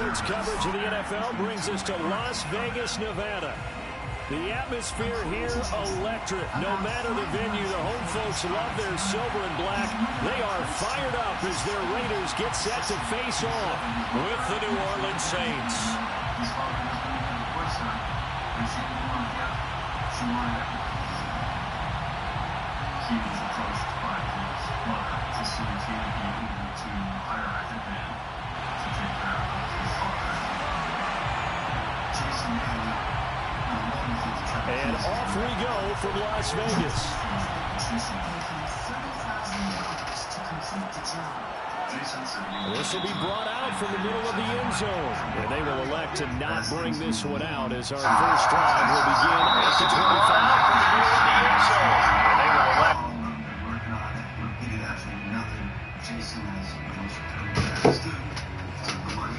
Sports coverage of the NFL brings us to Las Vegas, Nevada. The atmosphere here, electric. No matter the venue, the home folks love their silver and black. They are fired up as their Raiders get set to face off with the New Orleans Saints. And off we go from Las Vegas. This will be brought out from the middle of the end zone. And they will elect to not bring this one out as our first drive will begin at the 25 from the middle of the end zone. And they will elect. Working on it. Repeated absolutely nothing. Jason has the money.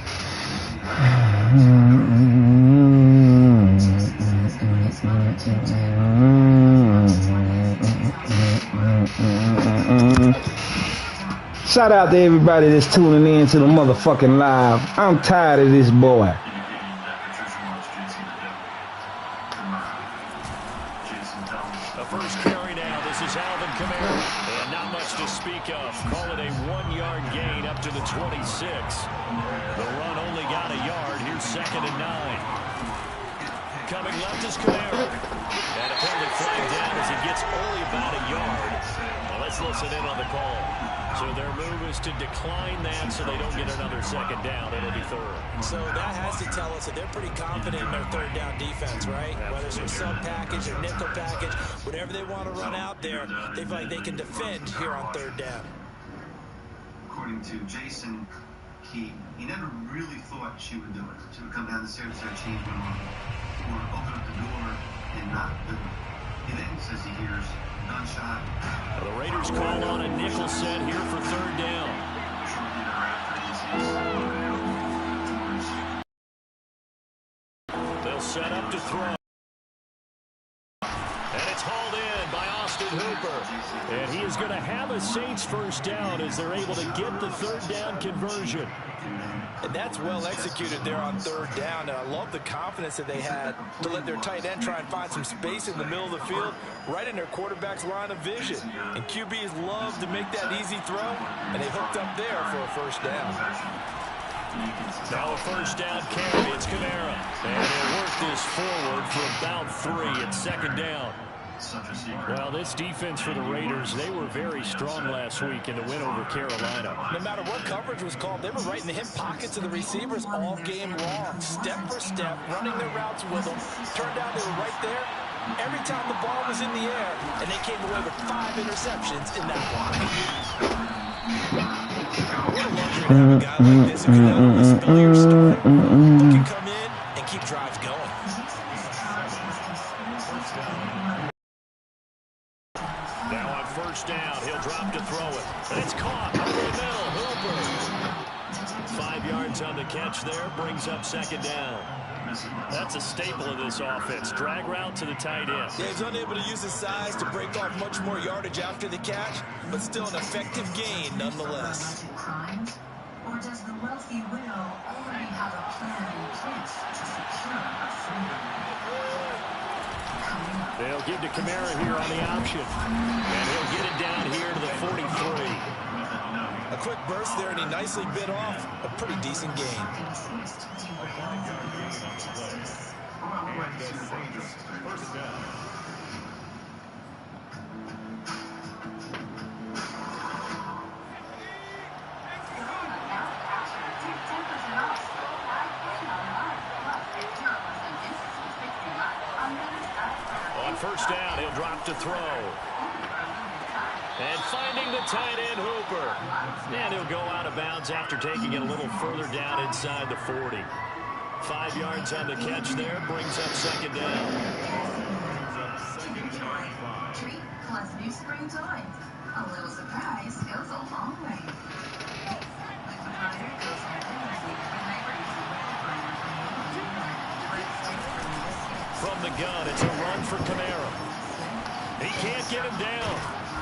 Shout out to everybody that's tuning in to the motherfucking live. I'm tired of this boy. The first carry now. This is Alvin Kamara. And not much to speak of. Call it a 1-yard gain up to the 26. The run only got a yard. Here's 2nd and 9. Coming left is Kamara. And a penalty flag down as he gets only about a yard. Well, let's listen in on the call. So their move is to decline that so they don't get another 2nd down. It'll be 3rd. So that has to tell us that they're pretty confident in their 3rd down defense, right? Whether it's their sub package or nickel package, whatever they want to run out there, they feel like they can defend here on 3rd down. According to Jason, he never really thought she would do it. She would come down the stairs and start changing them on, or open up the door and not do it. He then says he hears gunshot. Well, the Raiders call on a nickel set here for 3rd down. Shortly thereafter, he sees They'll set up to throw. And it's hauled in by Austin Hooper. And he is going to have a Saints first down as they're able to get the 3rd down conversion. And that's well executed there on 3rd down. And I love the confidence that they had to let their tight end try and find some space in the middle of the field, right in their quarterback's line of vision. And QBs love to make that easy throw, and they hooked up there for a first down. Now a first down carry. It's Kamara. And they'll work this forward for about 3 at 2nd down. Well, this defense for the Raiders, they were very strong last week in the win over Carolina. No matter what coverage was called, they were right in the hip pockets of the receivers all game long. Step for step, running their routes with them. Turned out they were right there every time the ball was in the air, and they came away with 5 interceptions in that one. What a luxury to have a guy like this who can not only spell your start, but can come in and keep drives going. Now on first down, he'll drop to throw it. And it's caught over the middle. Hooper. 5 yards on the catch there, brings up 2nd down. That's a staple of this offense. Drag route to the tight end. Yeah, he's unable to use his size to break off much more yardage after the catch, but still an effective gain nonetheless. Or does the wealthy widow already have a plan in place to secure her freedom? They'll give to Kamara here on the option. And he'll get it down here to the 43. A quick burst there, and he nicely bit off a pretty decent gain. On first down, he'll drop to throw. And finding the tight end, Hooper. And he'll go out of bounds after taking it a little further down inside the 40. 5 yards on the catch there, brings up 2nd down. Treat plus new spring toys. A little surprise goes a long way. From the gun, it's a run for Kamara. He can't get him down.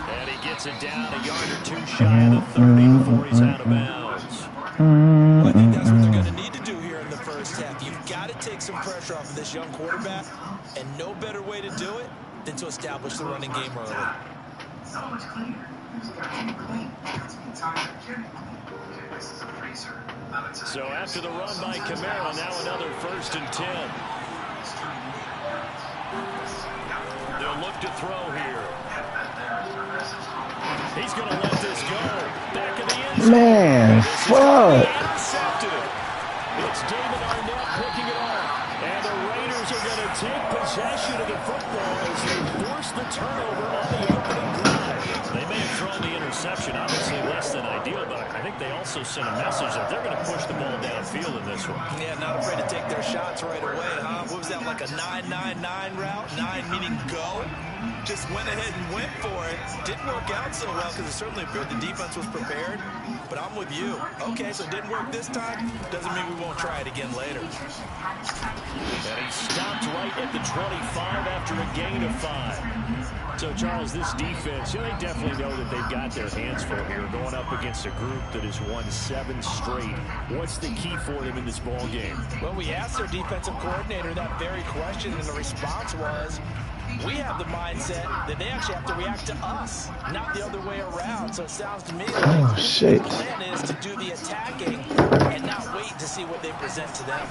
And he gets it down a yard or 2 shy of the 30 before he's out of bounds. Well, I think that's what they're going to need to do here in take some pressure off of this young quarterback, and no better way to do it than to establish the running game early. So much cleaner. Clean. This is a freezer. So after the run by Kamara, now another 1st and 10. They'll look to throw here. He's going to let this go. Back in the end zone. Man, fuck. Intercepted it. It's David Arnett picking it off. And the Raiders are going to take possession of the football as they force the turnover on the opening drive. They may have thrown the interception, obviously less than ideal, but I think they also sent a message that they're going to push the ball downfield in this one. Yeah, not afraid to take their shots right away, huh? What was that, like a 9-9-9 route? 9 meaning go? Just went ahead and went for it. Didn't work out so well because it certainly appeared the defense was prepared. But I'm with you. Okay, so it didn't work this time. Doesn't mean we won't try it again later. And he stopped right at the 25 after a gain of 5. So, Charles, this defense, they definitely know that they've got their hands full here, going up against a group that has won 7 straight. What's the key for them in this ball game? Well, we asked their defensive coordinator that very question, and the response was, we have the mindset that they actually have to react to us, not the other way around. So it sounds to me like the plan is to do the attacking and not wait to see what they present to them.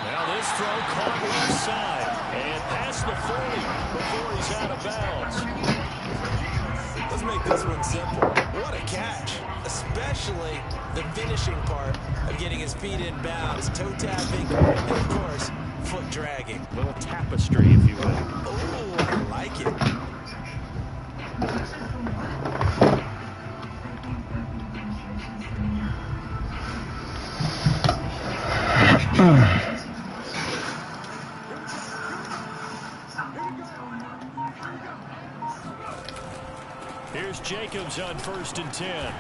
Now this throw caught left side and past the 40 before he's out of bounds. Let's make this one simple. What a catch, especially the finishing part of getting his feet in bounds, toe tapping, and of course, foot dragging. A little tapestry, if you will. Oh, I like it. Here's Jacobs on 1st and 10.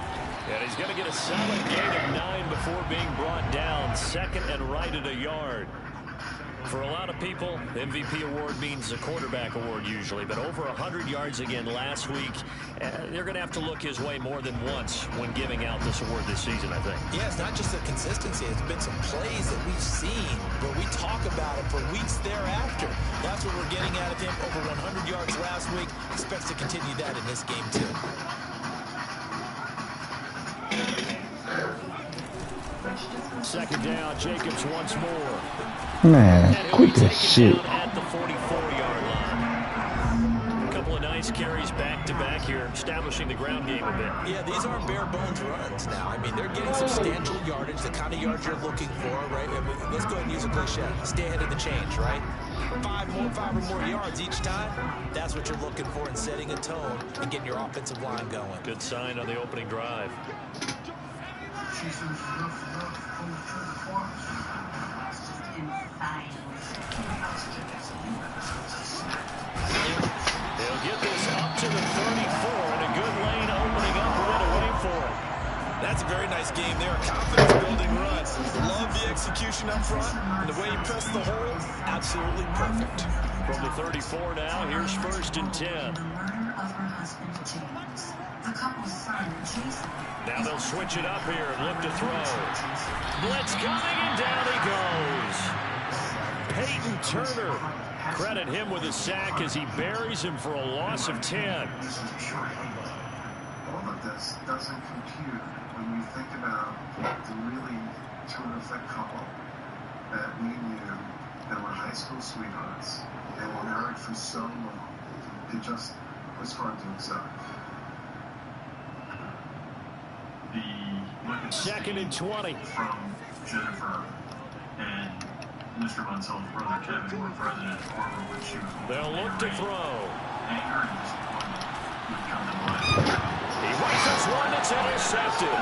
And he's going to get a solid gain of 9 before being brought down. 2nd and right at a yard. For a lot of people, the MVP award means a quarterback award usually, but over 100 yards again last week. They're going to have to look his way more than once when giving out this award this season, I think. Yeah, it's not just the consistency. It's been some plays that we've seen where we talk about it for weeks thereafter. That's what we're getting out of him. Over 100 yards last week. Expects to continue that in this game, too. Second down, Jacobs once more. Man, quit this shit. At the 44-yard line. A couple of nice carries back-to-back here, establishing the ground game a bit. Yeah, these aren't bare-bones runs now. I mean, they're getting substantial yardage, the kind of yards you're looking for, right? I mean, let's go ahead and use a cliche. Stay ahead of the change, right? 5 or more yards each time. That's what you're looking for in setting a tone and getting your offensive line going. Good sign on the opening drive. They'll get this up to the 34, and a good lane opening up right away for it. That's a very nice game there. Confidence-building run. Love the execution up front, and the way he pressed the hole, absolutely perfect. From the 34 now, here's 1st and 10. Now they'll switch it up here and look to throw. Blitz coming, and down he goes. Peyton Turner. Credit him with a sack as he buries him for a loss of 10. All of this doesn't compute when you think about the really terrific couple that we knew that were high school sweethearts and were married for so long. It just was hard to accept. The 2nd and 20. From Jennifer and Mr. Monsel's brother Kevin were present at Harvard when she was born. They'll look to throw. Anger and disappointment would come to mind. He raises one that's intercepted.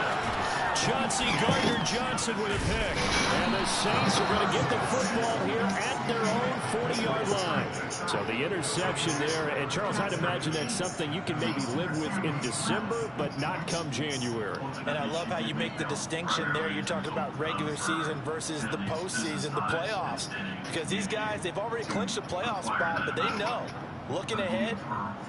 Chauncey Gardner-Johnson with a pick. And the Saints are going to get the football here at their own 40-yard line. So the interception there. And, Charles, I'd imagine that's something you can maybe live with in December, but not come January. And I love how you make the distinction there. You're talking about regular season versus the postseason, the playoffs. Because these guys, they've already clinched a playoff spot, but they know, looking ahead,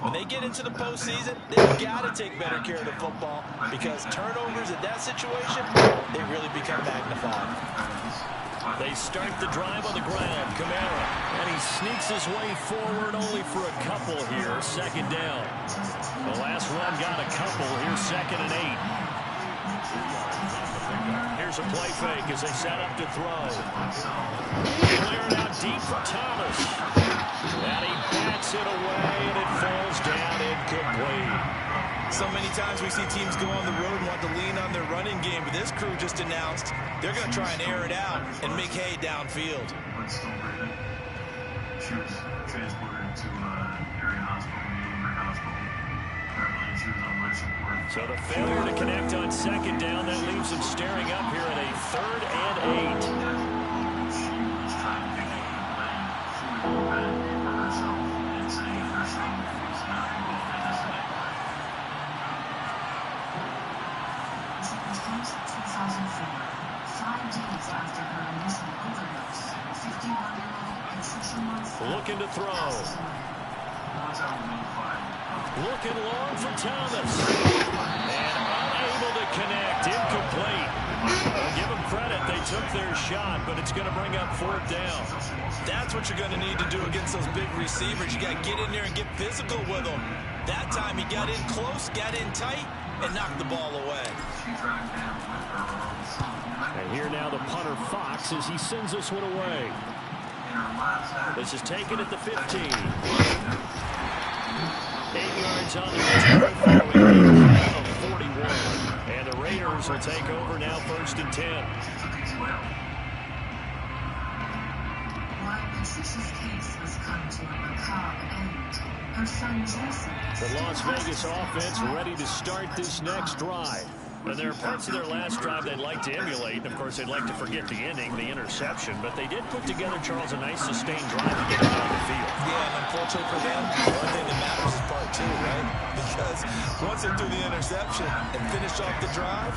when they get into the postseason, they've got to take better care of the football because turnovers in that situation, they really become magnified. They start the drive on the ground. Kamara. And he sneaks his way forward only for a couple here. Second down. The last run got a couple. Here's 2nd and 8. Here's a play fake as they set up to throw. Cleared out deep for Thomas. And he bats it away, and it falls down incomplete. So many times we see teams go on the road and want to lean on their running game, but this crew just announced they're going to try and air it out and make hay downfield. But still breathing. She was transported to area hospital, Newbury Hospital. Apparently she was on life support. So the failure to connect on 2nd down, that leaves them staring up here at a 3rd and 8. She was trying to pick up the play fully open for herself and saying that her son was not involved in this in any way. September 2004, 5 days after her initial overdose, 51-year-old Patricia Monson Looking to throw. Once I was notified, Looking long for Thomas. And unable to connect. Incomplete. Well, give them credit. They took their shot, but it's going to bring up 4th down. That's what you're going to need to do against those big receivers. You got to get in there and get physical with them. That time he got in close, got in tight, and knocked the ball away. she dragged him with her. And here now the punter Fox as he sends this one away. This is taken at the 15. 8 yards on the return following of 41. And the Raiders will take over now 1st and 10. While Patricia's case was come to a macabre end, her son Jason... The Las Vegas offense ready to start this next drive. And there are parts of their last drive they'd like to emulate. And, of course, they'd like to forget the inning, the interception. But they did put together, Charles, a nice sustained drive to get it on the field. Yeah, and unfortunately for them, one thing that matters is part 2, right? Because once they do the interception and finish off the drive,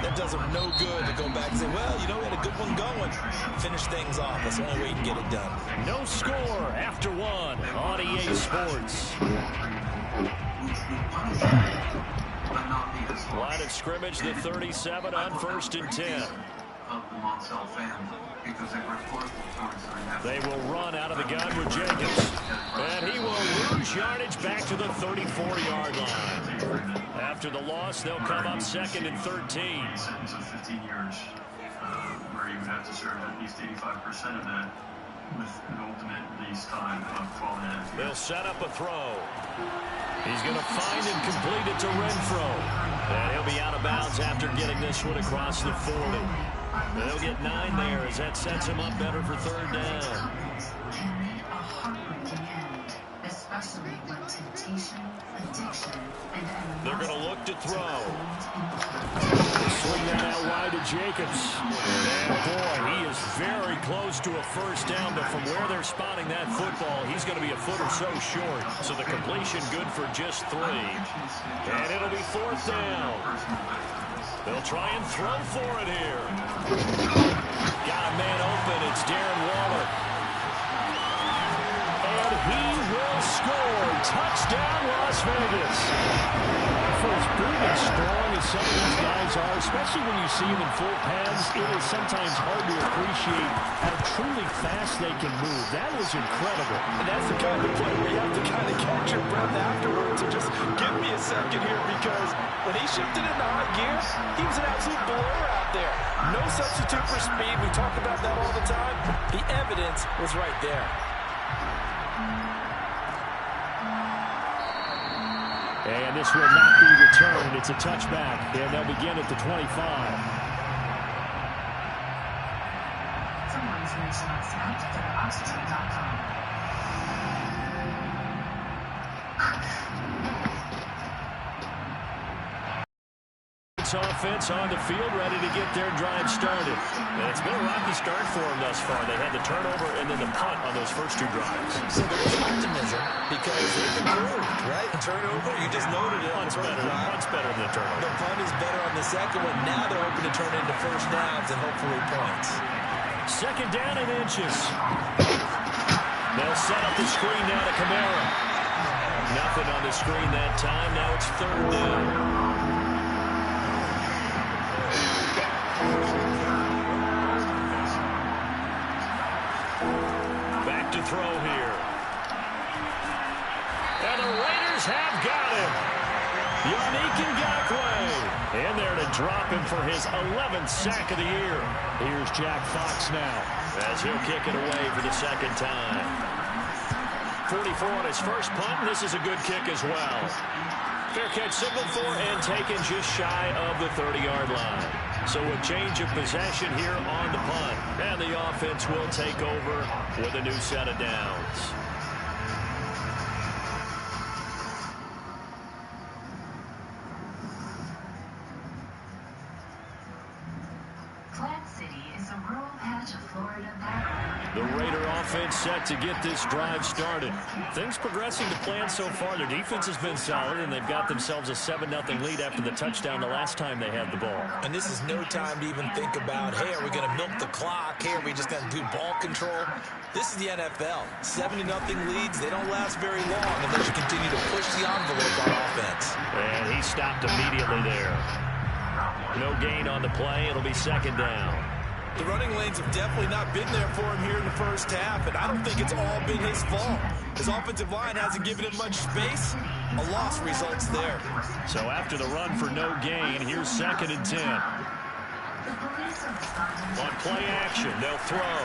that does them no good to go back and say, well, you know, we had a good one going. Finish things off. That's the only way you can get it done. No score after 1 on EA Sports. Line of scrimmage, the 37 on 1st and 10. They will run out of the gun with Jacobs. And he will lose yardage back to the 34-yard line. After the loss, they'll come up 2nd and 13. A sentence of 15 years where you would have to serve at least 85% of that with an ultimate release time of 12.5 years. They'll set up a throw. He's going to find and complete it to Renfro. And he'll be out of bounds after getting this one across the 40. They'll get 9 there as that sets him up better for 3rd down. Especially when temptation, addiction, and they're going to look to throw. Swing that out wide to Jacobs. And boy, he is very close to a 1st down, but from where they're spotting that football, he's going to be a foot or so short. So the completion good for just 3. And it'll be 4th down. They'll try and throw for it here. Got a man open. It's Darren Waller. And he will score. Touchdown, Las Vegas. For as big and strong as some of these guys are, especially when you see them in full pads, it is sometimes hard to appreciate how truly fast they can move. That was incredible. And that's the kind of play where you have to kind of catch your breath afterwards and just give me a second here, because when he shifted into high gear, he was an absolute blur out there. No substitute for speed. We talk about that all the time. The evidence was right there. And this will not be returned. It's a touchback, and they'll begin at the 25. For more information on Snap, go to DOtCityTME.com. Offense on the field, ready to get their drive started. And it's been a rocky start for them thus far. They had the turnover and then the punt on those first 2 drives. So there's optimism because they've improved, right? The turnover, you just noted it. Punt's better than the turnover. The punt is better on the second one. Now they're hoping to turn it into 1st downs and hopefully points. 2nd down and inches. They'll set up the screen now to Kamara. Nothing on the screen that time. Now it's 3rd down. throw here. And the Raiders have got him. Yannick Ngakoue in there to drop him for his 11th sack of the year. Here's Jack Fox now as he'll kick it away for the second time. 44 on his first punt, and this is a good kick as well. Fair catch signaled for and taken just shy of the 30-yard line. So a change of possession here on the punt. And the offense will take over with a new set of downs. The Raider offense set to get this drive started. Things progressing to plan so far. Their defense has been solid, and they've got themselves a 7-0 lead after the touchdown the last time they had the ball. And this is no time to even think about, hey, are we going to milk the clock? Hey, are we just going to do ball control? This is the NFL. 7-0 leads, they don't last very long unless you continue to push the envelope on offense. And he stopped immediately there. No gain on the play. It'll be second down. The running lanes have definitely not been there for him here in the first half, and I don't think it's all been his fault. His offensive line hasn't given him much space. A loss results there. So after the run for no gain, here's 2nd and 10. On play action, they'll throw.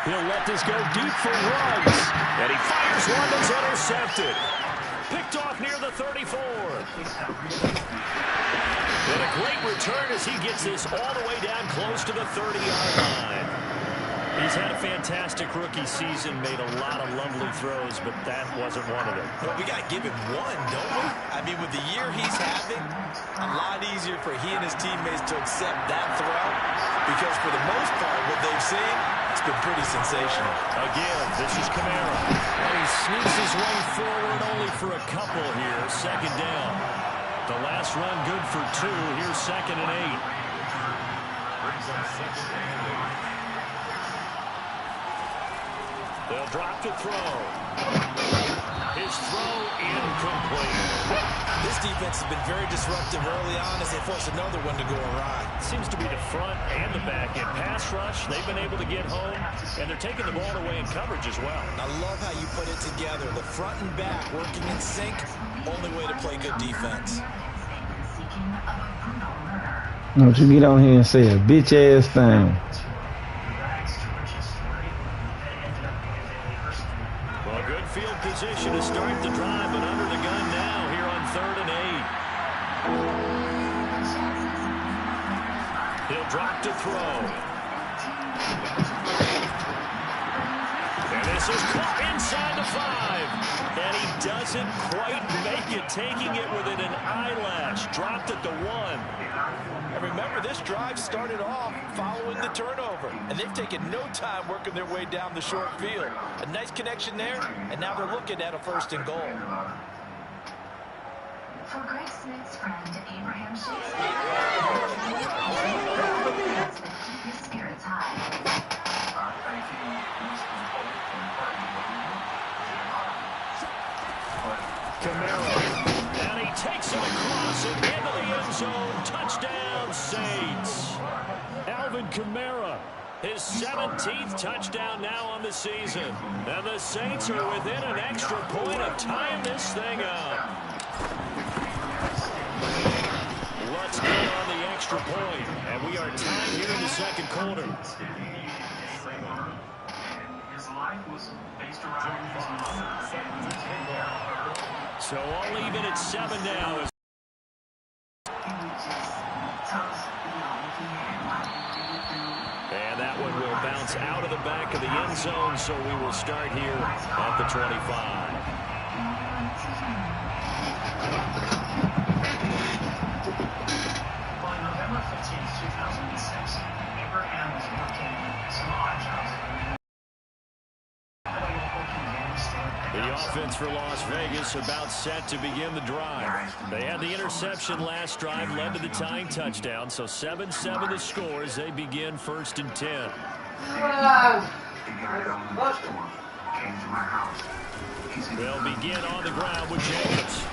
He'll let this go deep for Ruggs. And he fires one that's intercepted. Picked off near the 34. And a great return as he gets this all the way down close to the 30-yard line. He's had a fantastic rookie season, made a lot of lovely throws, but that wasn't one of them. Well, we got to give him one, don't we? I mean, with the year he's having, a lot easier for he and his teammates to accept that throw, because for the most part, what they've seen, it's been pretty sensational. Again, this is Kamara. And he sneaks his way forward only for a couple here. Second down. The last run good for 2. Here's 2nd and 8. They'll drop to throw. His throw incomplete. This defense has been very disruptive early on as they force another one to go awry. Seems to be the front and the back end. Pass rush, they've been able to get home, and they're taking the ball away in coverage as well. I love how you put it together. The front and back working in sync. Only way to play good defense. Don't you get on here and say a bitch-ass thing. Well, good field position to start the drive, but under the gun now here on 3rd and 8. He'll drop to throw. And this is caught inside the 5. And he doesn't quite make it, taking it within an eyelash. Dropped at the 1. And remember, this drive started off following the turnover. And they've taken no time working their way down the short field. A nice connection there, and now they're looking at a 1st and goal. For Greg Smith's friend, Abraham Shakespeare, keep his spirits high. Kamara, and he takes it across and into the end zone. Touchdown, Saints. Alvin Kamara, his 17th touchdown now on the season. And the Saints are within an extra point of tying this thing up. Let's get on the extra point, and we are tied here in the second quarter. His life was based around his mother. So all even at 7 now. And that one will bounce out of the back of the end zone, so we will start here at the 25. On November 15th, 2006, Abraham was working some odd jobs. The offense for Las Vegas about set to begin the drive. They had the interception last drive, led to the tying touchdown, so 7-7 the score as they begin 1st and 10. They'll begin on the ground with Jacobs.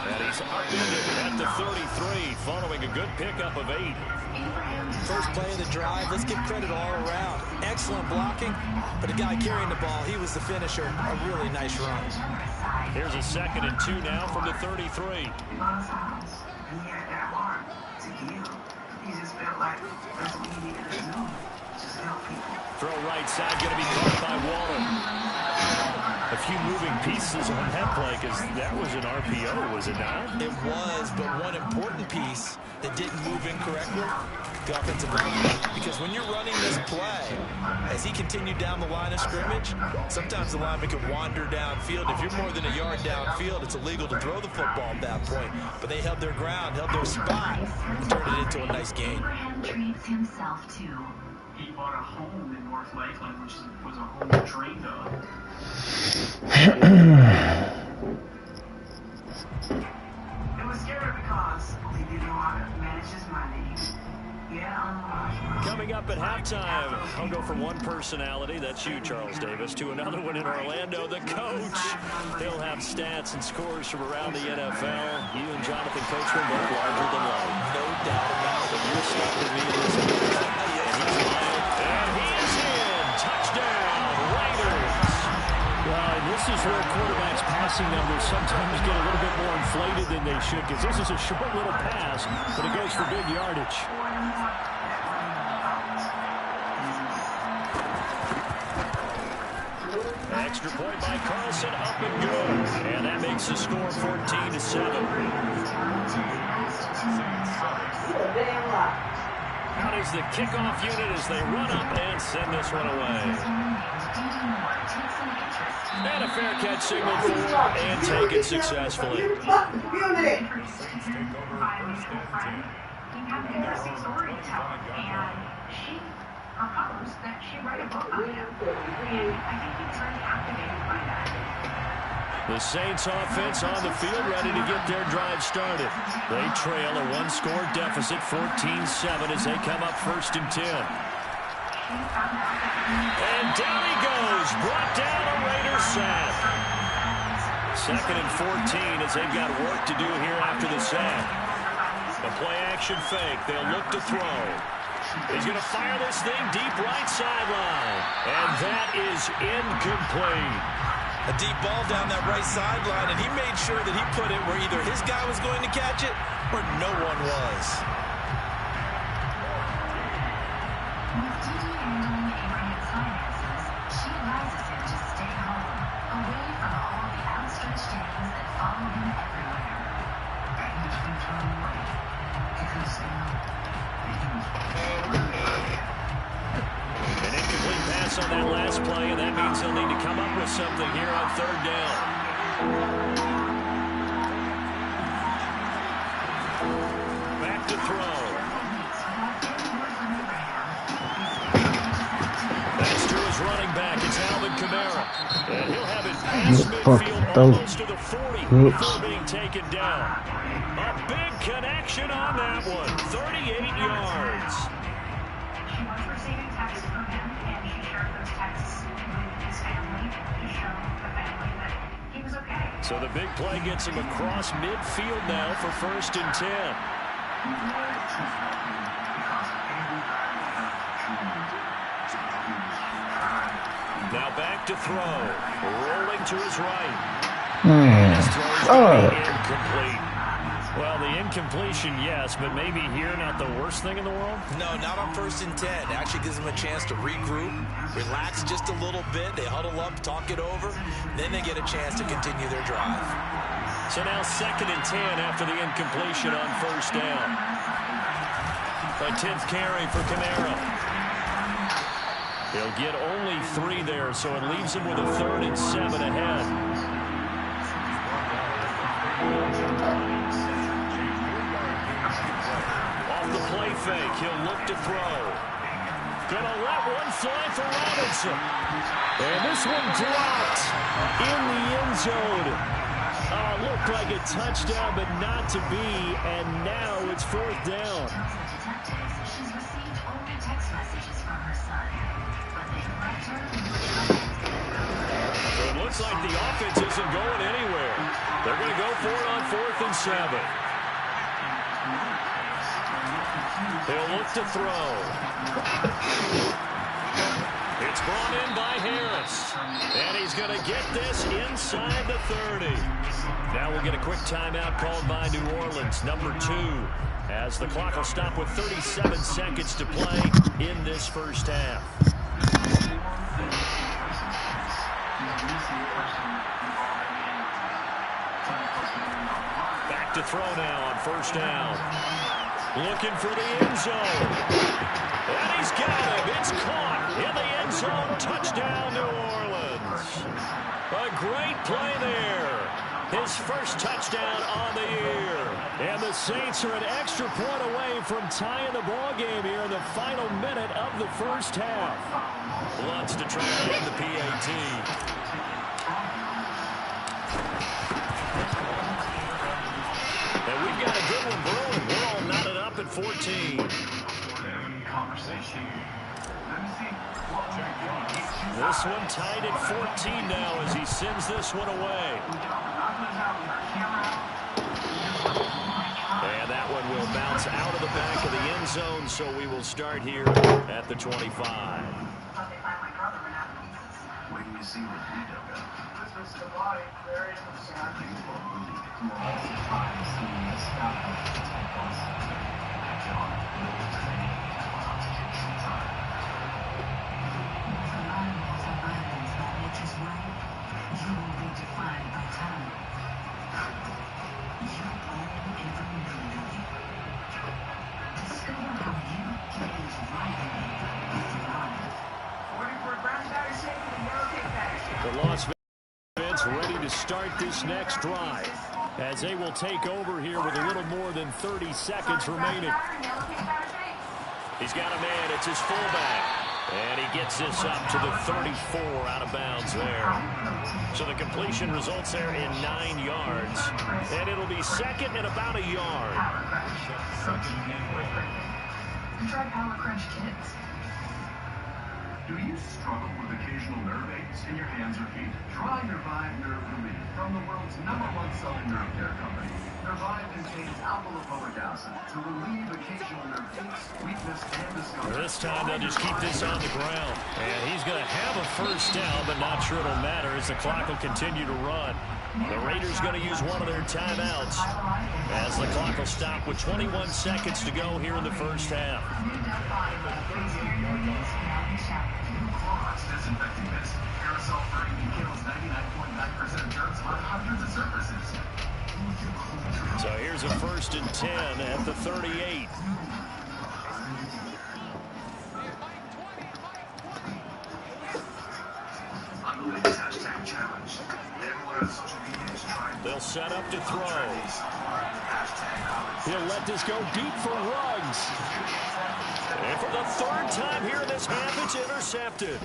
And he's upended at the 33, following a good pickup of 8. First play of the drive, let's give credit all around. Excellent blocking, but the guy carrying the ball, he was the finisher. A really nice run. Here's a 2nd and 2 now from the 33. Both sides. And he had that heart to give. He just felt like that's what he needed to do. Just help people. Throw right side, going to be caught by Waller. A few moving pieces on that play, because that was an RPO, was it not? It was, but one important piece that didn't move incorrectly, the offensive line. Because when you're running this play, as he continued down the line of scrimmage, sometimes the lineman can wander downfield. If you're more than a yard downfield, it's illegal to throw the football at that point. But they held their ground, held their spot, and turned it into a nice gain. Abraham treats himself to. He bought a home in North Lakeland, which was a home he dreamed of. It was scary because he didn't know how to manage his money. Coming up at halftime, I'll go from one personality, that's you, Charles Davis, to another one in Orlando, the coach. He'll have stats and scores from around the NFL. You and Jonathan Coachman both larger than life. No doubt about it. You're stuck with me in this one. And he is in. Touchdown, Raiders. Well, this is where quarterbacks' passing numbers sometimes get a little bit more inflated than they should, because this is a short little pass, but it goes for big yardage. Extra point by Carlson, up and good. And that makes the score 14-7. Out is the kickoff unit as they run up and send this one away. And a fair catch signal for and taken successfully. Unity. Proposed that she write a book on him. And I think he was very captivated by that. The Saints offense on the field, ready to get their drive started. They trail a one-score deficit, 14-7, as they come up 1st and 10. And down he goes, brought down a Raiders sack. 2nd and 14 as they've got work to do here after the sack. A play-action fake. They'll look to throw. He's going to fire this thing deep right sideline. And that is incomplete. A deep ball down that right sideline, and he made sure that he put it where either his guy was going to catch it or no one was. With Didi handling Abraham's finances, she advises him to stay home, away from all the outstretched hands that follow him everywhere. And he just didn't turn away. He couldn't say no. An incomplete pass on that last play, and that means he'll need to come up with something here on 3rd down. Back to throw. That's to his running back. It's Alvin Kamara. And he'll have it past midfield almost to the 40 before being taken down. A big connection on that one. 38 yards. She was receiving texts from him, and she shared those texts with his family to show the family that he was okay. So the big play gets him across midfield now for 1st and 10. Now back to throw. Rolling to his right. His throw is incomplete. Well, the incompletion, yes, but maybe here not the worst thing in the world? No, not on 1st and 10. It actually gives them a chance to regroup, relax just a little bit. They huddle up, talk it over. Then they get a chance to continue their drive. So now 2nd and 10 after the incompletion on 1st down. A 10th carry for Kamara. He'll get only 3 there, so it leaves him with a 3rd and 7 ahead. Off the play fake, he'll look to throw. Gonna let one fly for Robinson. And this one dropped in the end zone. Looked like a touchdown, but not to be, and now it's 4th down. She's received only text messages from her son, but they left her in So it looks like the offense isn't going anywhere. They're going to go for it on 4th 7. He'll look to throw. It's brought in by Harris. And he's going to get this inside the 30. Now we'll get a quick timeout called by New Orleans, number 2, as the clock will stop with 37 seconds to play in this first half. Back to throw now on first down. Looking for the end zone. And he's got him. It's caught in the end zone. Touchdown, New Orleans. A great play there. His first touchdown on the year. And the Saints are an extra point away from tying the ball game here in the final minute of the first half. Lutz to try to end the PAT. And we've got a good one brewing. We're all knotted up at 14. This one tied at 14 now as he sends this one away. And that one will bounce out of the back of the end zone, so we will start here at the 25. When you see what we do, The Las Vegas ready to start this next drive as they will take over here with a little more than 30 seconds remaining. He's got a man. It's his fullback. And he gets this up to the 34 out of bounds there. So the completion results there in 9 yards. And it'll be second and about a yard. Try Power Crunch Kids. Do you struggle with occasional nerve aches in your hands or feet? Try Nervive Nerve Relief from the world's #1 selling nerve care company. Nervive contains alpha-lipoic acid to relieve occasional nerve aches, weakness, and discomfort. This time they'll just keep this on the ground. And he's going to have a first down, but not sure it'll matter as the clock will continue to run. The Raiders going to use one of their timeouts as the clock will stop with 21 seconds to go here in the first half. Disinfecting mist. Aerosol-free kills 99.9% of germs on hundreds of surfaces. So here's a 1st and 10 at the 38. On the latest hashtag challenge, everyone on social media is trying. They'll set up to throw. He'll let this go deep for Ruggs. And for the 3rd time here in this half, it's intercepted.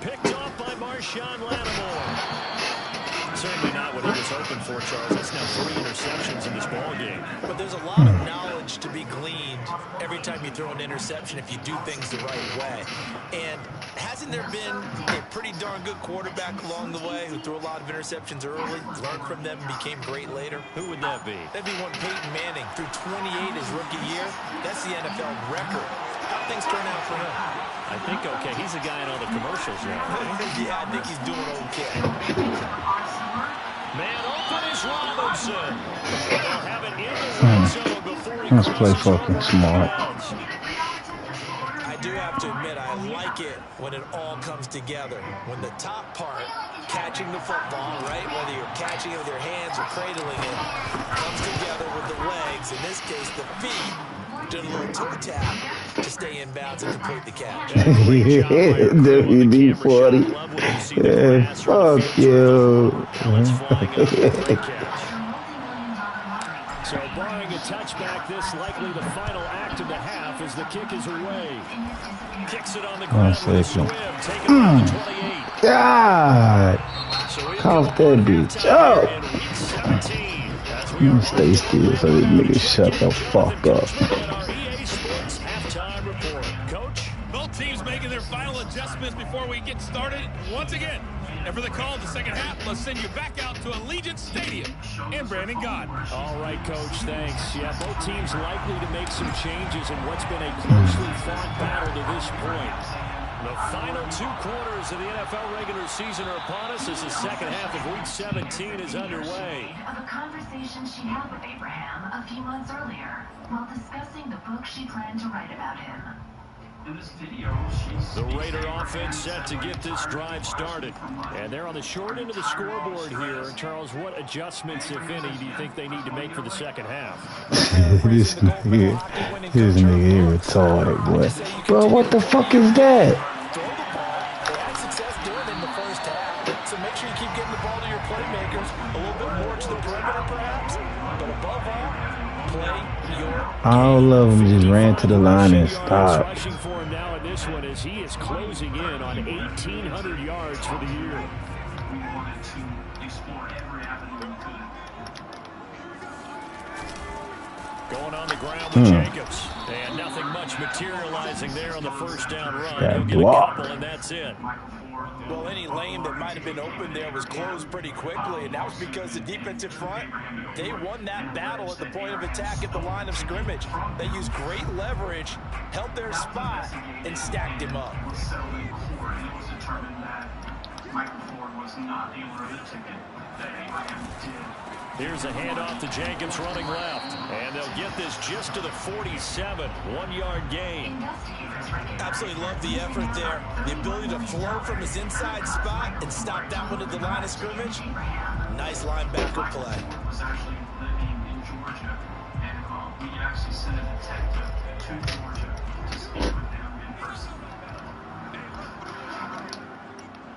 Picked off by Marshawn Lattimore. Certainly not what he was hoping for, Charles. That's now 3 interceptions in this ball game. But there's a lot of knowledge to be gleaned every time you throw an interception if you do things the right way. And hasn't there been a pretty darn good quarterback along the way who threw a lot of interceptions early, learned from them, and became great later? Who would that be? That'd be one Peyton Manning. Threw 28 his rookie year. That's the NFL record. How things turn out for him? I think okay. He's a guy in all the commercials now. Right? Yeah, I think he's doing okay. Man open is Robinson. They'll have it in the red zone before he Let's play crosses fucking over smart. bounds. I do have to admit, I like it when it all comes together. When the top part, catching the football, right, whether you're catching it with your hands or cradling it, comes together with the legs, in this case the feet, doing a little toe tap to stay in bounds and complete the catch. WD-40. Yeah, fuck you. So barring a touchback, this likely the final act of the half as the kick is away. Kicks it on the ground with a swim, taking it on the 28. God. Cough that bitch up. You stay still so this nigga shut the fuck up. Coach? Both teams making their final adjustments before we get started once again. And for the call of the second half, let's send you back out to Allegiant Stadium. And Brandon God. All right, Coach, thanks. Yeah, both teams likely to make some changes in what's been a closely fought battle to this point. The final 2 quarters of the NFL regular season are upon us as the second half of Week 17 is underway. Of a conversation she had with Abraham a few months earlier while discussing the book she planned to write about him. In this video, The Raider offense set to get this drive started. And they're on the short end of the scoreboard here. Charles, what adjustments, if any, do you think they need to make for the second half? This nigga retarded, boy. Bro, what the fuck is that? Throw the ball. They had success doing it in the first half. So make sure you keep getting the ball to your playmakers. A little bit more to the perimeter, perhaps. But above all, play your All of them just ran to the line and stopped. Rushing for him now in this one as he is closing in on 1,800 yards for the year. we wanted to explore every avenue we could. Going on the ground with Jacobs. And nothing much materializing there on the first down run. He'll get a couple, and that's it. Well, any lane that might have been open there was closed pretty quickly, and that was because the defensive front, they won that battle at the point of attack at the line of scrimmage. They used great leverage, held their spot, and stacked him up. Was settled in court, and it was determined that Michael Ford was not the owner of the ticket, that Abraham did. Here's a handoff to Jacobs running left. And they'll get this just to the 47. 1-yard gain. Absolutely love the effort there. The ability to flow from his inside spot and stop that one at the line of scrimmage. Nice linebacker play. Was actually living in Georgia, and we actually sent a detective to Georgia to speak with him in person.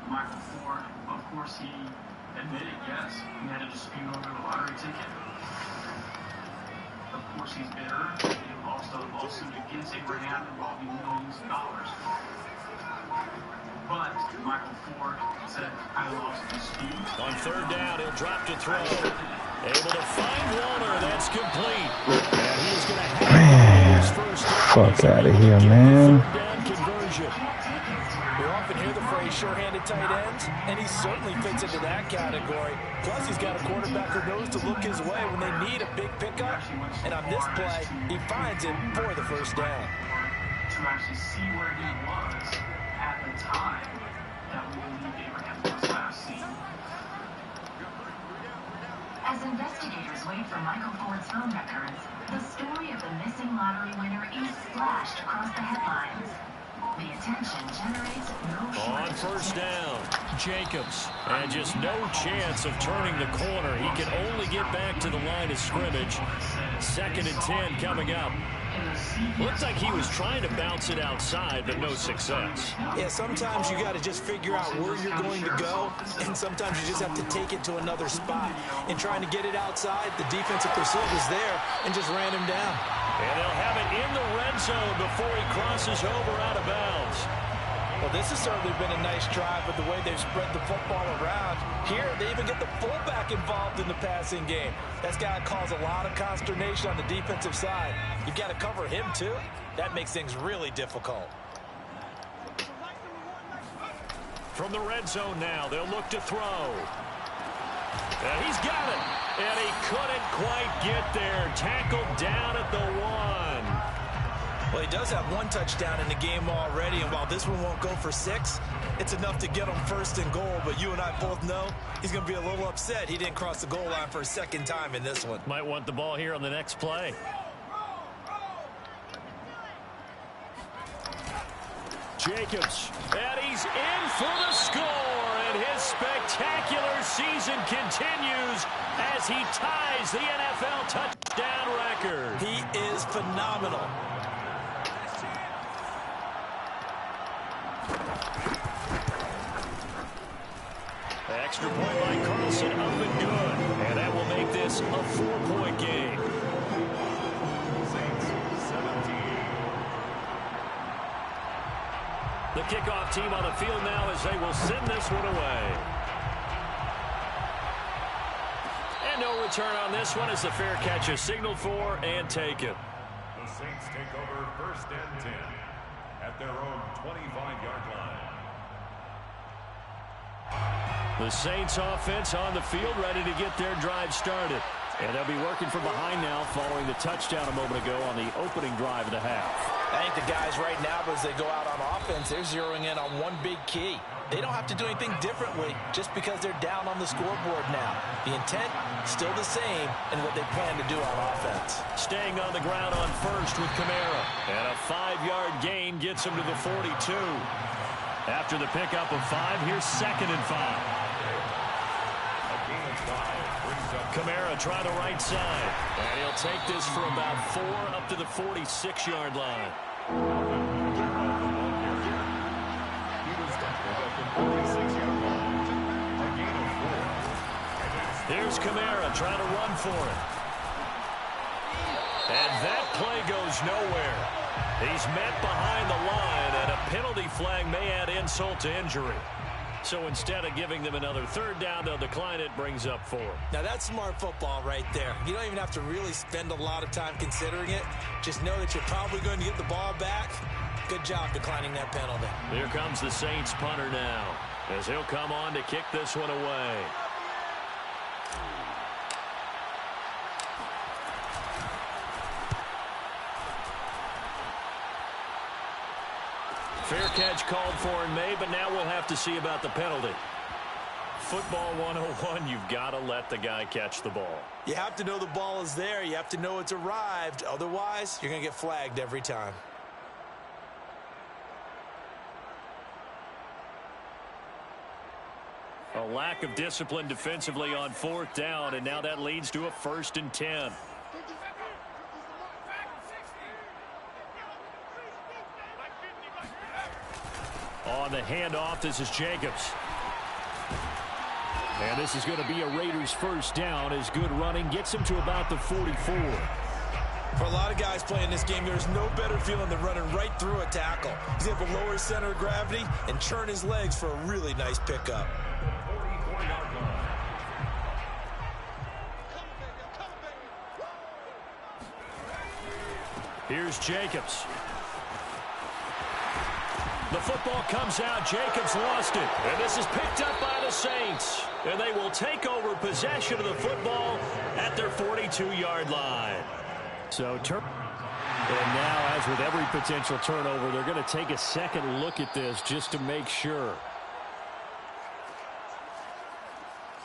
Michael Ford, of course, he admitted, yes, he had a dispute over the lottery ticket. Of course, he's bitter. He lost a lawsuit against Abraham involving millions of dollars. But Michael Ford said, I lost the dispute. On third down, he'll drop to throw. Able to find Warner. That's complete. And he's going to have his first down. Fuck out of here, man. Third down conversion. We often hear the phrase sure-handed tight ends, and he certainly fits into that category. Plus, he's got a quarterback who knows to look his way when they need a big pickup. And on this play, he finds it for the first down. To actually see where he was at the time that we believe Abraham was last seen. As investigators wait for Michael Ford's phone records, the story of the missing lottery winner is splashed across the headlines. The attention generates no On shortage of first tips. down, Jacobs. And just no chance of turning the corner. He can only get back to the line of scrimmage. 2nd and 10 coming up. Looks like he was trying to bounce it outside, but no success. Yeah, sometimes you got to just figure out where you're going to go, and sometimes you just have to take it to another spot. In trying to get it outside, the defensive pursuit was there and just ran him down. And they'll have it in the red zone before he crosses over out of bounds. Well, this has certainly been a nice drive with the way they've spread the football around. Here, they even get the fullback involved in the passing game. That's got to cause a lot of consternation on the defensive side. You've got to cover him, too. That makes things really difficult. From the red zone now, they'll look to throw. And he's got it. And he couldn't quite get there. Tackled down at the 1. Well, he does have one touchdown in the game already, and while this one won't go for 6, it's enough to get him 1st and goal. But you and I both know he's going to be a little upset he didn't cross the goal line for a 2nd time in this one. Might want the ball here on the next play. Jacobs, and he's in for the score, and his spectacular season continues as he ties the NFL touchdown record. He is phenomenal. Extra point by Carlson, up and good. And that will make this a 4-point game. Saints 17. The kickoff team on the field now as they will send this one away. And no return on this one as the fair catch is signaled for and taken. The Saints take over 1st and 10 at their own 25-yard line. The Saints offense on the field, ready to get their drive started. And they'll be working from behind now following the touchdown a moment ago on the opening drive of the half. I think the guys right now, as they go out on offense, they're zeroing in on one big key. They don't have to do anything differently just because they're down on the scoreboard now. The intent, still the same in what they plan to do on offense. Staying on the ground on first with Kamara. And a 5-yard gain gets him to the 42. After the pickup of 5, here's 2nd and 5. Kamara try the right side. And he'll take this for about 4 up to the 46-yard line. Here's Kamara trying to run for it. And that play goes nowhere. He's met behind the line, and a penalty flag may add insult to injury. So instead of giving them another 3rd down, they'll decline it, brings up 4. Now that's smart football right there. You don't even have to really spend a lot of time considering it. Just know that you're probably going to get the ball back. Good job declining that penalty. Here comes the Saints punter now, as he'll come on to kick this one away. Fair catch called for and made, but now we'll have to see about the penalty. Football 101, you've got to let the guy catch the ball. You have to know the ball is there. You have to know it's arrived. Otherwise, you're going to get flagged every time. A lack of discipline defensively on 4th down, and now that leads to a 1st and 10. On the handoff, this is Jacobs. And this is going to be a Raiders 1st down as good running gets him to about the 44. For a lot of guys playing this game, there's no better feeling than running right through a tackle. He's able to lower his center of gravity and churn his legs for a really nice pickup. Here's Jacobs. The football comes out. Jacobs lost it. And this is picked up by the Saints. And they will take over possession of the football at their 42-yard line. So, and now, as with every potential turnover, they're going to take a second look at this just to make sure.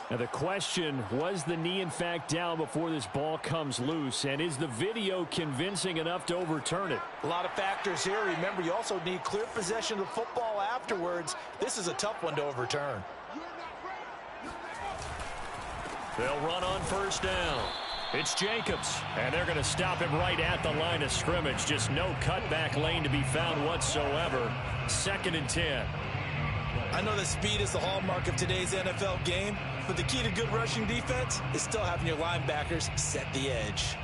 Now the question, was the knee in fact down before this ball comes loose? And is the video convincing enough to overturn it? A lot of factors here. Remember, you also need clear possession of the football afterwards. This is a tough one to overturn. They'll run on 1st down. It's Jacobs, and they're going to stop him right at the line of scrimmage. Just no cutback lane to be found whatsoever. 2nd and 10. I know that speed is the hallmark of today's NFL game, but the key to good rushing defense is still having your linebackers set the edge.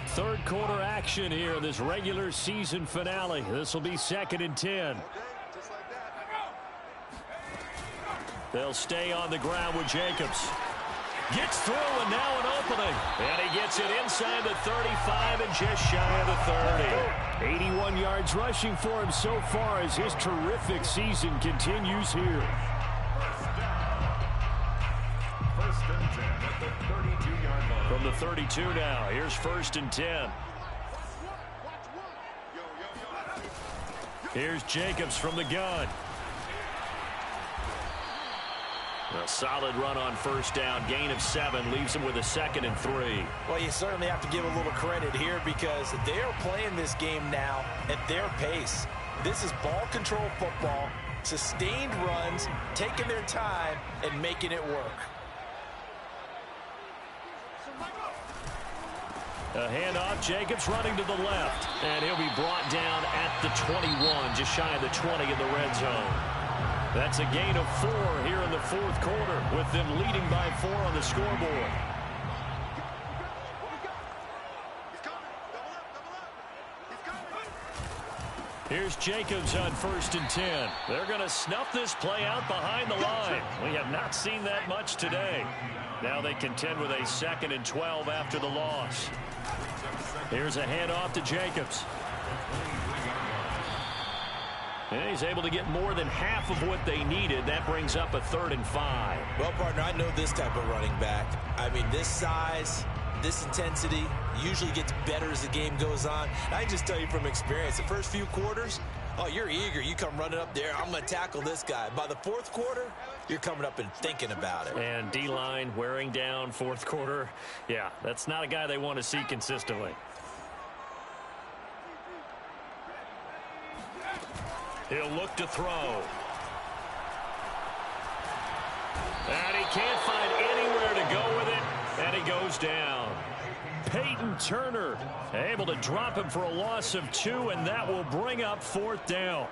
3rd quarter action here in this regular season finale. This will be 2nd and 10. They'll stay on the ground with Jacobs. Gets through, and now an opening. And he gets it inside the 35 and just shy of the 30. 81 yards rushing for him so far as his terrific season continues here. 1st and 10 at the 32-yard line. From the 32 now, here's 1st and 10. Here's Jacobs from the gun. A solid run on 1st down. Gain of 7 leaves him with a 2nd and 3. Well, you certainly have to give a little credit here because they are playing this game now at their pace. This is ball control football, sustained runs, taking their time, and making it work. A handoff, Jacobs running to the left. And he'll be brought down at the 21, just shy of the 20 in the red zone. That's a gain of 4 here in the 4th quarter, with them leading by 4 on the scoreboard. Here's Jacobs on 1st and 10. They're going to snuff this play out behind the line. We have not seen that much today. Now they contend with a 2nd and 12 after the loss. Here's a handoff to Jacobs. And he's able to get more than half of what they needed. That brings up a 3rd and 5. Well, partner, I know this type of running back. I mean, this size, this intensity usually gets better as the game goes on. And I just tell you from experience, the first few quarters, oh, you're eager. You come running up there. I'm going to tackle this guy. By the 4th quarter, you're coming up and thinking about it. And D-line wearing down 4th quarter. Yeah, that's not a guy they want to see consistently. He'll look to throw. And he can't find anywhere to go with it. And he goes down. Peyton Turner able to drop him for a loss of 2, and that will bring up 4th down.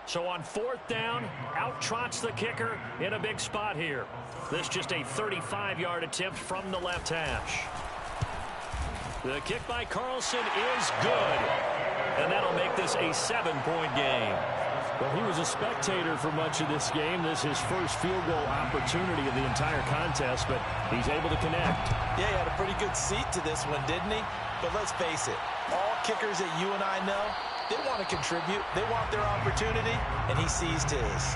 So on 4th down, out trots the kicker in a big spot here. This just a 35-yard attempt from the left hash. The kick by Carlson is good, and that'll make this a 7-point game. Well, he was a spectator for much of this game. This is his first field goal opportunity of the entire contest, but he's able to connect. Yeah, he had a pretty good seat to this one, didn't he? But let's face it, all kickers that you and I know, they want to contribute. They want their opportunity, and he seized his.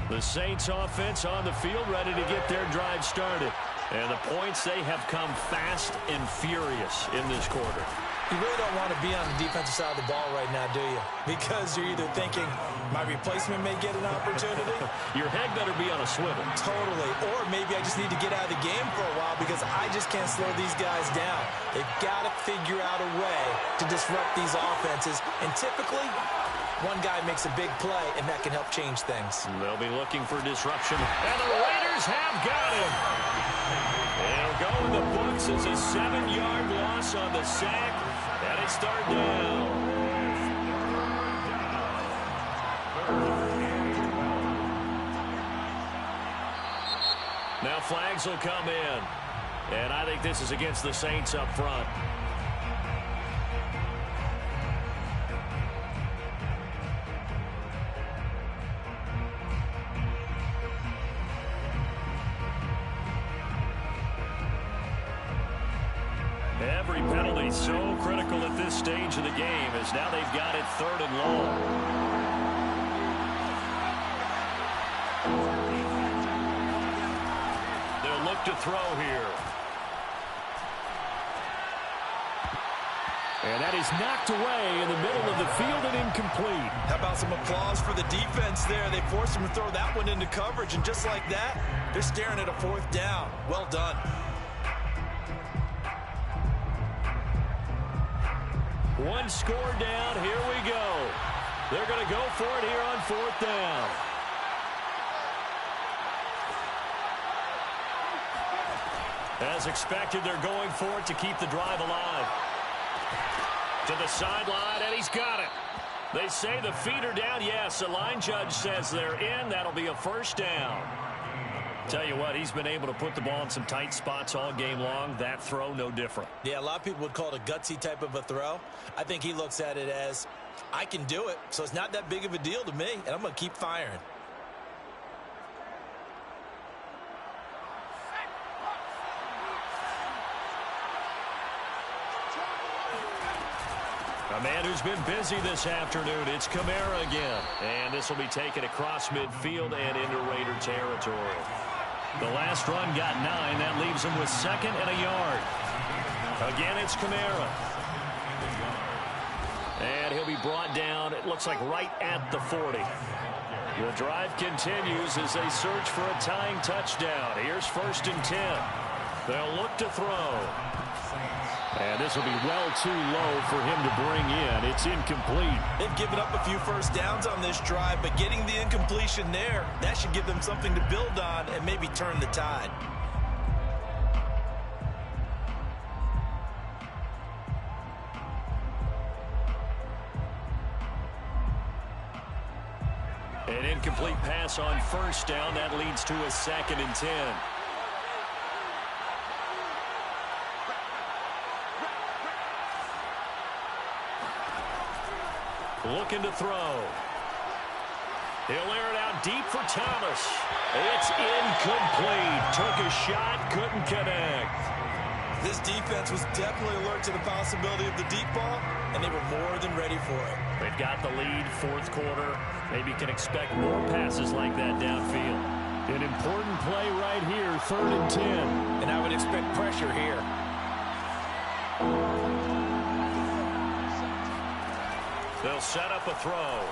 The Saints offense on the field ready to get their drive started. And the points, they have come fast and furious in this quarter. You really don't want to be on the defensive side of the ball right now, do you? Because you're either thinking, my replacement may get an opportunity. Your head better be on a swivel. Totally. Or maybe I just need to get out of the game for a while because I just can't slow these guys down. They've got to figure out a way to disrupt these offenses. And typically, one guy makes a big play, and that can help change things. They'll be looking for disruption. And the Raiders have got him. It'll go in the books as a 7-yard loss on the sack. And it's 3rd down. Now flags will come in. And I think this is against the Saints up front. Every penalty so critical at this stage of the game as now they've got it 3rd and long. They'll look to throw here. And that is knocked away in the middle of the field and incomplete. How about some applause for the defense there? They forced him to throw that one into coverage, and just like that, they're staring at a 4th down. Well done. One score down. Here we go. They're going to go for it here on 4th down. As expected, they're going for it to keep the drive alive. To the sideline, and he's got it. They say the feet are down. Yes, the line judge says they're in. That'll be a 1st down. Tell you what, he's been able to put the ball in some tight spots all game long. That throw, no different. Yeah, a lot of people would call it a gutsy type of a throw. I think he looks at it as, I can do it, so it's not that big of a deal to me, and I'm going to keep firing. A man who's been busy this afternoon, it's Kamara again. And this will be taken across midfield and into Raider territory. The last run got 9. That leaves him with 2nd and a yard. Again, it's Kamara. And he'll be brought down, it looks like right at the 40. The drive continues as they search for a tying touchdown. Here's 1st and 10. They'll look to throw. And this will be well too low for him to bring in. It's incomplete. They've given up a few 1st downs on this drive, but getting the incompletion there, that should give them something to build on and maybe turn the tide. An incomplete pass on 1st down. That leads to a 2nd and 10. Looking to throw. He'll air it out deep for Thomas. It's incomplete. Took a shot, couldn't connect. This defense was definitely alert to the possibility of the deep ball, and they were more than ready for it. They've got the lead, fourth quarter. Maybe can expect more passes like that downfield. An important play right here, 3rd and 10. And I would expect pressure here. They'll set up a throw.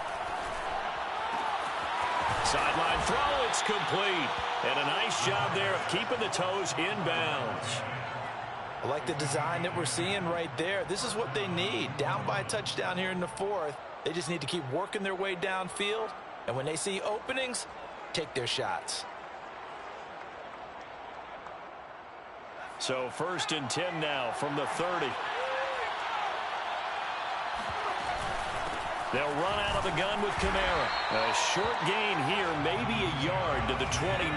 Sideline throw, it's complete. And a nice job there of keeping the toes inbounds. I like the design that we're seeing right there. This is what they need. Down by a touchdown here in the 4th. They just need to keep working their way downfield. And when they see openings, take their shots. So 1st and 10 now from the 30. They'll run out of the gun with Kamara. A short gain here, maybe a yard to the 29.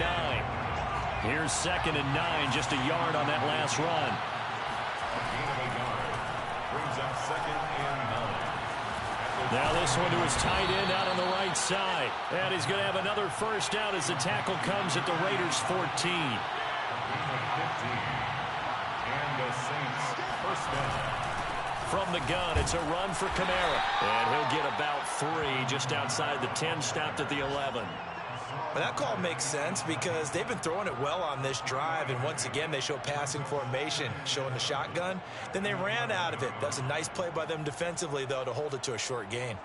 Here's 2nd and 9, just a yard on that last run. A gain of a yard brings up 2nd and 9. Now this one to his tight end out on the right side. And he's going to have another first down as the tackle comes at the Raiders' 14. Gain of 15. And the Saints first down. From the gun, it's a run for Kamara. And he'll get about 3 just outside the 10, stopped at the 11. But that call makes sense because they've been throwing it well on this drive, and once again they show passing formation, showing the shotgun. Then they ran out of it. That's a nice play by them defensively, though, to hold it to a short gain.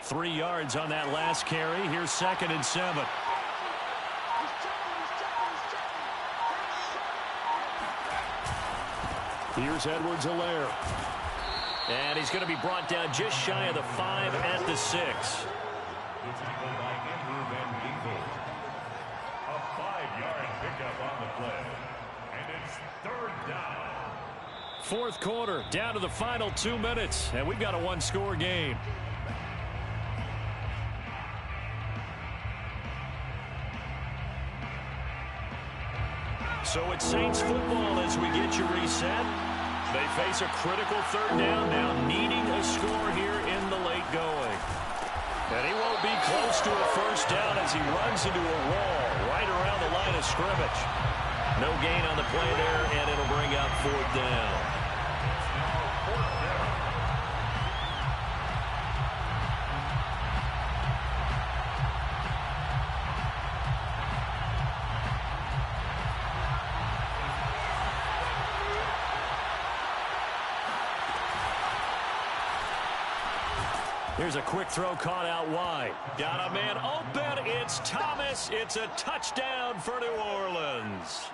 Three yards on that last carry. Here's 2nd and 7. Here's Edwards-Helaire. And he's going to be brought down just shy of the 5 at the 6. The tackle by Andrew Van Ginkel. A 5-yard pickup on the play. And it's 3rd down. Fourth quarter, down to the final 2 minutes. And we've got a one-score game. So it's Saints football as we get you reset. They face a critical 3rd down now, needing a score here in the late going. And he won't be close to a first down as he runs into a wall right around the line of scrimmage. No gain on the play there, and it'll bring up 4th down. Here's a quick throw caught out wide. Got a man open. It's Thomas. It's a touchdown for New Orleans.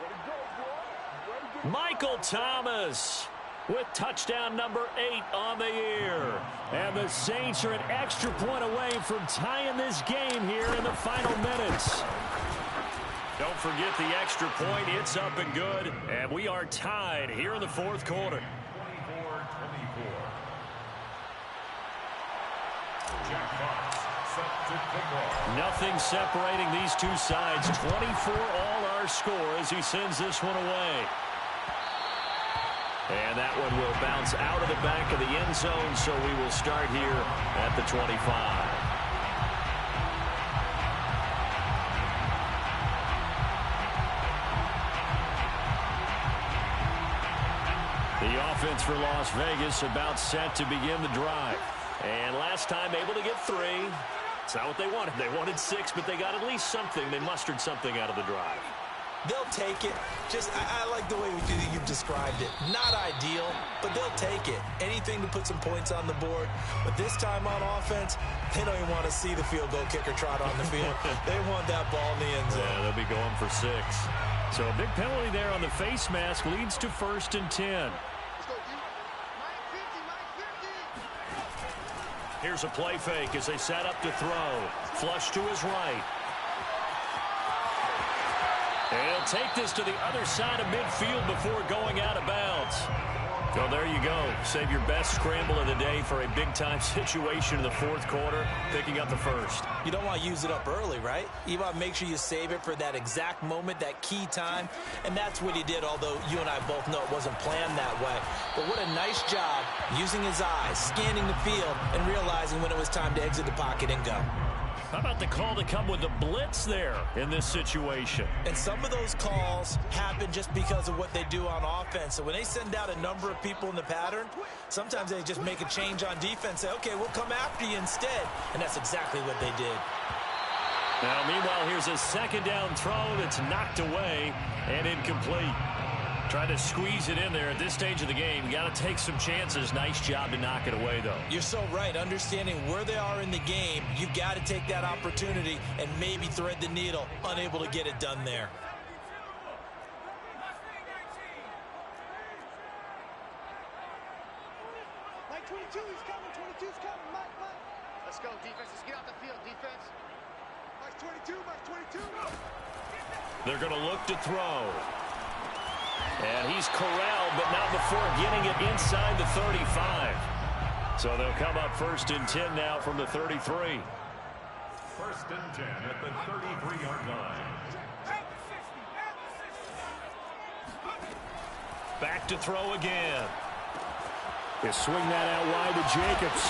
Michael Thomas with touchdown number 8 on the year. And the Saints are an extra point away from tying this game here in the final minutes. Don't forget the extra point. It's up and good. And we are tied here in the fourth quarter. 24-24. Jack Fox set to kick off. Nothing separating these two sides. 24 all our score as he sends this one away. And that one will bounce out of the back of the end zone, so we will start here at the 25. The offense for Las Vegas about set to begin the drive. And last time able to get 3. It's not what they wanted. They wanted 6, but they got at least something. They mustered something out of the drive. They'll take it. Just, I like the way you've described it. Not ideal, but they'll take it. Anything to put some points on the board. But this time on offense, they don't even want to see the field goal kicker trot on the field. They want that ball in the end zone. Yeah, they'll be going for 6. So a big penalty there on the face mask leads to 1st and 10. Here's a play fake as they set up to throw. Flush to his right. And he'll take this to the other side of midfield before going out of bounds. Well, there you go. Save your best scramble of the day for a big-time situation in the fourth quarter, picking up the first. You don't want to use it up early, right? You want to make sure you save it for that exact moment, that key time, and that's what he did, although you and I both know it wasn't planned that way. But what a nice job using his eyes, scanning the field, and realizing when it was time to exit the pocket and go. How about the call to come with the blitz there in this situation? And some of those calls happen just because of what they do on offense. So when they send out a number of people in the pattern, sometimes they just make a change on defense, say, okay, we'll come after you instead. And that's exactly what they did. Now, meanwhile, here's a second down throw that's knocked away and incomplete. Trying to squeeze it in there at this stage of the game. You got to take some chances. Nice job to knock it away, though. You're so right. Understanding where they are in the game, you've got to take that opportunity and maybe thread the needle. Unable to get it done there. Mike 22, he's coming. 22's coming. Mike. Let's go, defense. Let's get out the field, defense. Mike 22, Mike 22. They're going to look to throw. And he's corralled, but not before getting it inside the 35. So they'll come up 1st and 10 now from the 33. 1st and 10 at the 33-yard line. Back to throw again. They swing that out wide to Jacobs.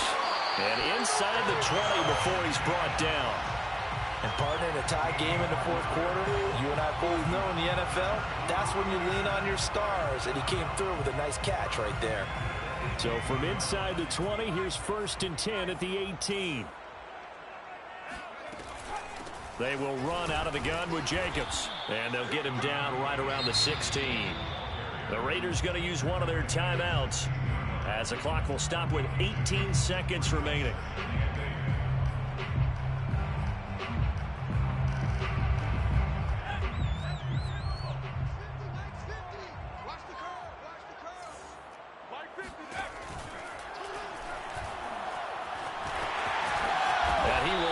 And inside the 20 before he's brought down. And partner, in a tie game in the fourth quarter, you and I both know in the NFL, that's when you lean on your stars. And he came through with a nice catch right there. So from inside the 20, here's 1st and 10 at the 18. They will run out of the gun with Jacobs. And they'll get him down right around the 16. The Raiders going to use one of their timeouts as the clock will stop with 18 seconds remaining.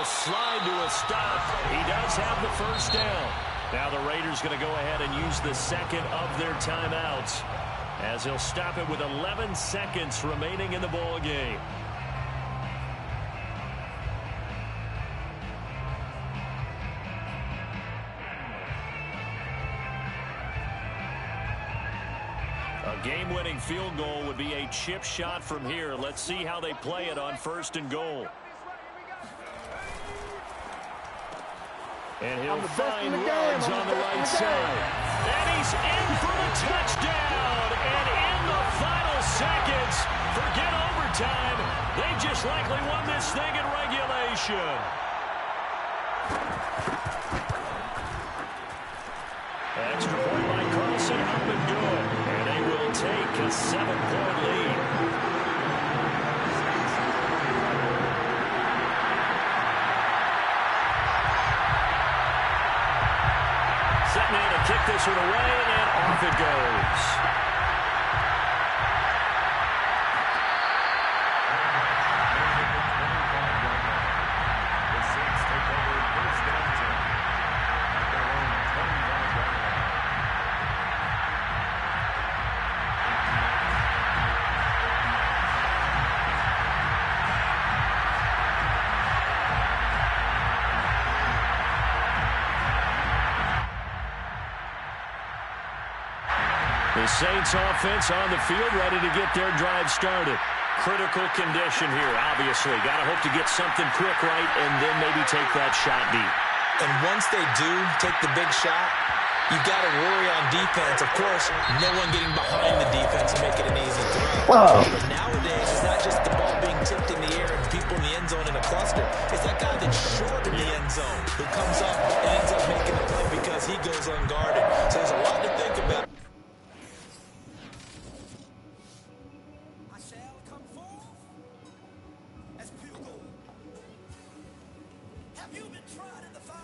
Slide to a stop. He does have the first down. Now the Raiders going to go ahead and use the second of their timeouts as he'll stop it with 11 seconds remaining in the ball game. A game-winning field goal would be a chip shot from here. Let's see how they play it on 1st and goal. And he'll find Ruggs on the right side. And he's in for the touchdown. And in the final seconds, forget overtime. They just likely won this thing in regulation. Extra point by Carlson, up and good. And they will take a 7-point lead. Setting in to kick this one away, and off it goes. The Saints offense on the field, ready to get their drive started. Critical condition here, obviously. Got to hope to get something quick right and then maybe take that shot deep. And once they do take the big shot, you've got to worry on defense. Of course, no one getting behind the defense and making an easy throw. Whoa. But nowadays, it's not just the ball being tipped in the air and people in the end zone in a cluster. It's that guy that's short in the end zone who comes up and ends up making a play because he goes unguarded. So there's a lot to think about. Have you been tried in the fire?